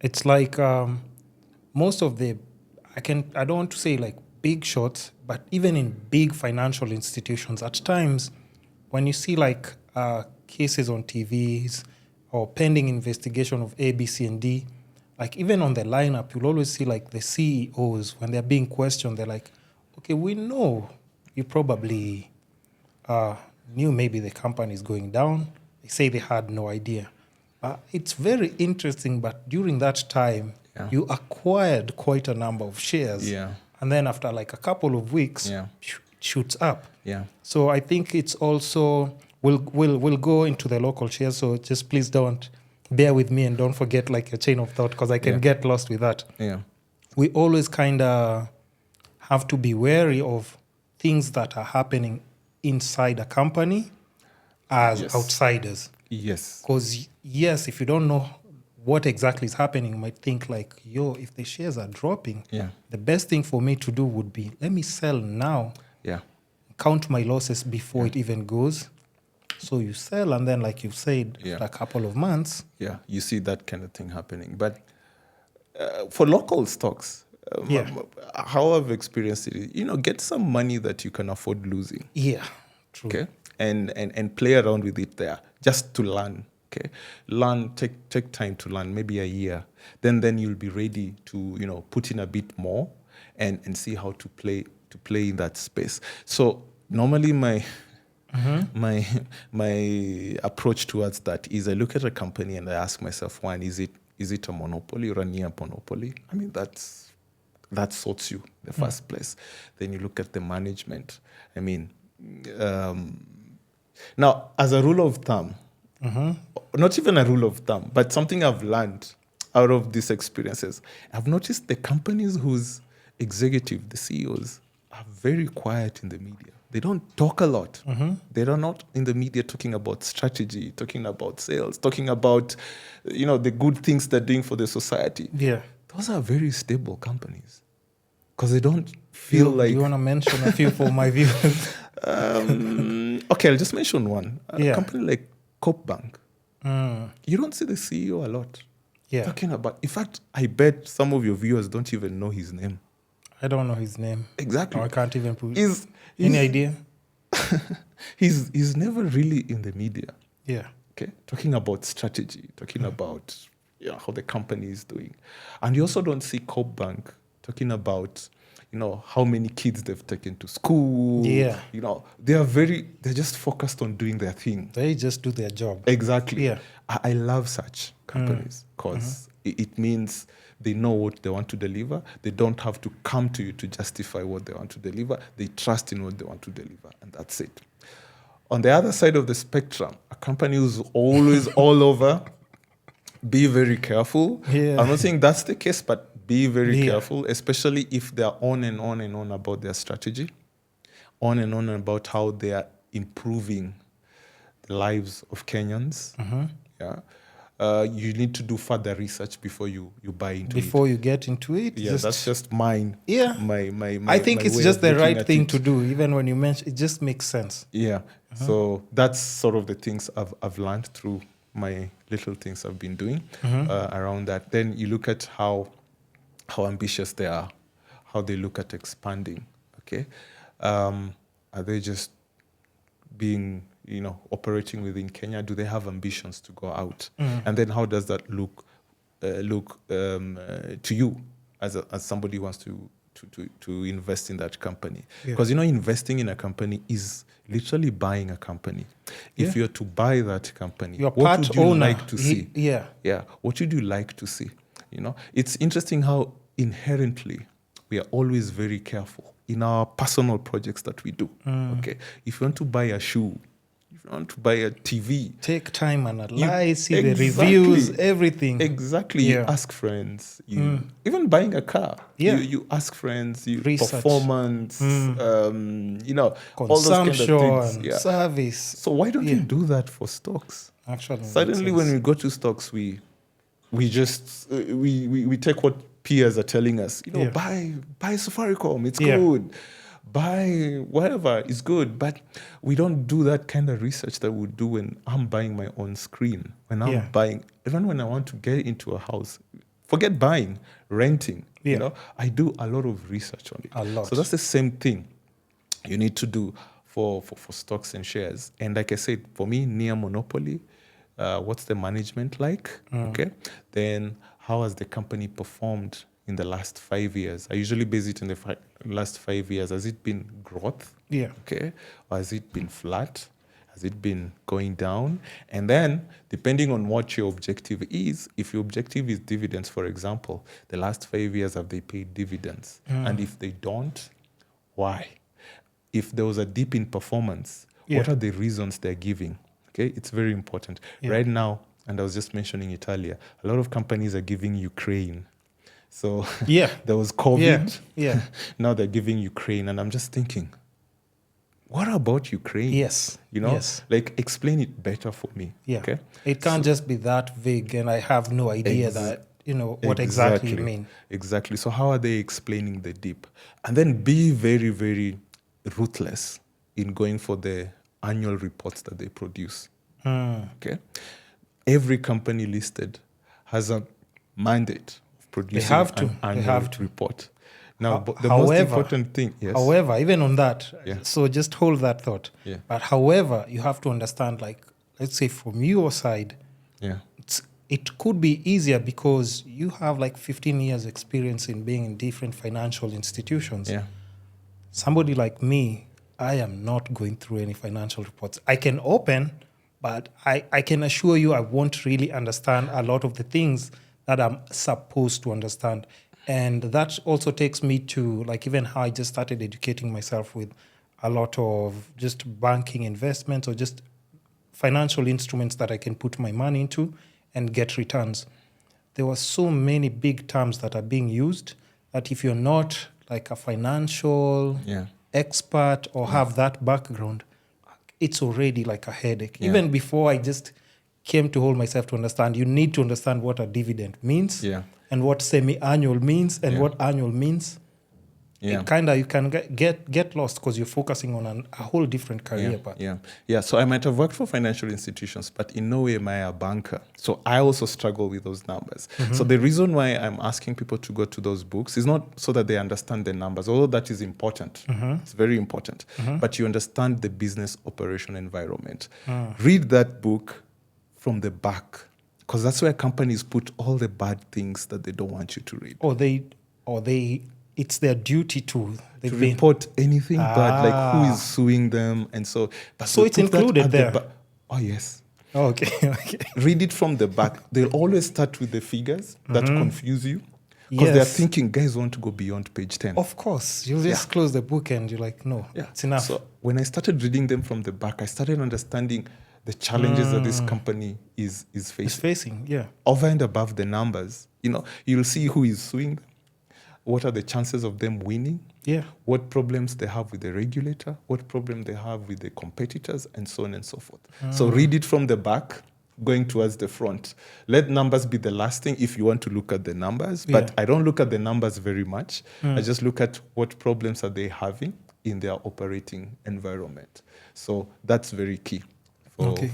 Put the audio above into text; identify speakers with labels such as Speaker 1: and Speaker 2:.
Speaker 1: It's like most of the, I don't want to say like big shots, but even in big financial institutions, at times when you see like cases on TVs or pending investigation of A, B, C, and D, like even on the lineup, you'll always see like the CEOs, when they're being questioned, they're like, okay, we know you probably knew maybe the company is going down. They say they had no idea. It's very interesting, but during that time,
Speaker 2: Yeah.
Speaker 1: you acquired quite a number of shares.
Speaker 2: Yeah.
Speaker 1: And then after like a couple of weeks,
Speaker 2: Yeah.
Speaker 1: it shoots up.
Speaker 2: Yeah.
Speaker 1: So I think it's also, we'll go into the local shares. So just please don't bear with me and don't forget like a chain of thought, because I can get lost with that.
Speaker 2: Yeah.
Speaker 1: We always kind of have to be wary of things that are happening inside a company as outsiders.
Speaker 2: Yes.
Speaker 1: Because yes, if you don't know what exactly is happening, you might think like, yo, if the shares are dropping, the best thing for me to do would be, let me sell now.
Speaker 2: Yeah.
Speaker 1: Count my losses before it even goes. So you sell, and then like you've said, after a couple of months.
Speaker 2: Yeah, you see that kind of thing happening. But for local stocks, how I've experienced it, get some money that you can afford losing.
Speaker 1: Yeah, true.
Speaker 2: Okay, and play around with it there just to learn. Okay, learn, take time to learn, maybe a year. Then you'll be ready to put in a bit more and see how to play in that space. So normally my approach towards that is I look at a company and I ask myself, one, is it a monopoly or a near monopoly? I mean, that sorts you in the first place. Then you look at the management. I mean, now as a rule of thumb, not even a rule of thumb, but something I've learned out of these experiences, I've noticed the companies whose executive, the CEOs, are very quiet in the media. They don't talk a lot. They're not in the media talking about strategy, talking about sales, talking about, the good things they're doing for the society.
Speaker 1: Yeah.
Speaker 2: Those are very stable companies because they don't feel like...
Speaker 1: Do you want to mention a few for my viewers?
Speaker 2: Okay, I'll just mention one. A company like Coop Bank. You don't see the CEO a lot talking about... In fact, I bet some of your viewers don't even know his name.
Speaker 1: I don't know his name.
Speaker 2: Exactly.
Speaker 1: No, I can't even put
Speaker 2: Any idea? He's never really in the media.
Speaker 1: Yeah.
Speaker 2: Okay. Talking about strategy, talking about how the company is doing. And you also don't see Coop Bank talking about, how many kids they've taken to school.
Speaker 1: Yeah.
Speaker 2: They're just focused on doing their thing.
Speaker 1: They just do their job.
Speaker 2: Exactly.
Speaker 1: Yeah.
Speaker 2: I love such companies because it means they know what they want to deliver. They don't have to come to you to justify what they want to deliver. They trust in what they want to deliver, and that's it. On the other side of the spectrum, a company who's always all over, be very careful.
Speaker 1: Yeah.
Speaker 2: I'm not saying that's the case, but be very careful, especially if they're on and on and on about their strategy, on and on about how they are improving the lives of Kenyans. Yeah. You need to do further research before you buy into it.
Speaker 1: Before you get into it.
Speaker 2: Yeah, that's just mine.
Speaker 1: Yeah. I think it's just the right thing to do. Even when you mention, it just makes sense.
Speaker 2: Yeah. So that's sort of the things I've learned through my little things I've been doing around that. Then you look at how ambitious they are, how they look at expanding. Okay. Are they just being operating within Kenya? Do they have ambitions to go out? And then how does that look to you as somebody who wants to invest in that company? Because investing in a company is literally buying a company. If you're to buy that company,
Speaker 1: you're
Speaker 2: what would you
Speaker 1: owner.
Speaker 2: like to see? What would you like to see? It's interesting how inherently we are always very careful in our personal projects that we do. Okay, if you want to buy a shoe, if you want to buy a TV,
Speaker 1: take time, analyze, see the reviews, everything.
Speaker 2: Exactly. You ask friends. Even buying a car, you ask friends. Performance, all those kind of things.
Speaker 1: Service.
Speaker 2: So why don't you do that for stocks?
Speaker 1: Actually,
Speaker 2: suddenly when we go to stocks, we just we take what peers are telling us. Buy Safaricom. It's good. Buy whatever is good, but we don't do that kind of research that we do when I'm buying my own screen. When I'm buying, even when I want to get into a house, Forget buying, renting.
Speaker 1: Yeah.
Speaker 2: You know, I do a lot of research on it.
Speaker 1: A lot.
Speaker 2: So that's the same thing you need to do for stocks and shares. And like I said, for me, near monopoly, what's the management like? Okay. Then how has the company performed in the last 5 years? I usually base it in the last 5 years. Has it been growth?
Speaker 1: Yeah.
Speaker 2: Okay. Or has it been flat? Has it been going down? And then, depending on what your objective is, if your objective is dividends, for example, the last 5 years, have they paid dividends? And if they don't, why? If there was a dip in performance, what are the reasons they're giving? Okay, it's very important.
Speaker 1: Yeah.
Speaker 2: Right now, and I was just mentioning it earlier, a lot of companies are giving Ukraine. So there was COVID.
Speaker 1: Yeah.
Speaker 2: Now they're giving Ukraine. And I'm just thinking, what about Ukraine?
Speaker 1: Yes.
Speaker 2: You know,
Speaker 1: Yes.
Speaker 2: like explain it better for me.
Speaker 1: Yeah.
Speaker 2: Okay.
Speaker 1: It can't just be that vague, and I have no idea that, what exactly you mean.
Speaker 2: Exactly. So how are they explaining the dip? And then be very, very ruthless in going for the annual reports that they produce. Okay. Every company listed has a mandate of producing an annual report. Now, the most important thing, yes.
Speaker 1: However, even on that,
Speaker 2: Yeah.
Speaker 1: so just hold that thought.
Speaker 2: Yeah.
Speaker 1: But however, you have to understand, like, let's say from your side,
Speaker 2: Yeah.
Speaker 1: it could be easier because you have like 15 years experience in being in different financial institutions.
Speaker 2: Yeah.
Speaker 1: Somebody like me, I am not going through any financial reports. I can open, but I can assure you I won't really understand a lot of the things that I'm supposed to understand. And that also takes me to like even how I just started educating myself with a lot of just banking investments or just financial instruments that I can put my money into and get returns. There were so many big terms that are being used that if you're not like a financial expert or have that background, it's already like a headache.
Speaker 2: Yeah.
Speaker 1: Even before I just came to hold myself to understand, you need to understand what a dividend means and what semi-annual means and what annual means.
Speaker 2: Yeah.
Speaker 1: You can get lost because you're focusing on a whole different career path.
Speaker 2: Yeah. So I might have worked for financial institutions, but in no way am I a banker. So I also struggle with those numbers. So the reason why I'm asking people to go to those books is not so that they understand the numbers, although that is important. It's very important. But you understand the business operation environment. Read that book from the back, because that's where companies put all the bad things that they don't want you to read.
Speaker 1: It's their duty to
Speaker 2: report anything bad, like who is suing them, and so.
Speaker 1: So it's included there.
Speaker 2: Oh yes.
Speaker 1: Oh, okay.
Speaker 2: Read it from the back. They'll always start with the figures that confuse you, because they're thinking guys want to go beyond page 10.
Speaker 1: Of course, you just close the book and you're like, no, it's enough.
Speaker 2: So when I started reading them from the back, I started understanding the challenges that this company is facing.
Speaker 1: It's facing,
Speaker 2: Over and above the numbers, you'll see who is suing them. What are the chances of them winning?
Speaker 1: Yeah.
Speaker 2: What problems they have with the regulator? What problem they have with the competitors? And so on and so forth. So read it from the back, going towards the front. Let numbers be the last thing if you want to look at the numbers. But I don't look at the numbers very much. I just look at what problems are they having in their operating environment. So that's very key for me.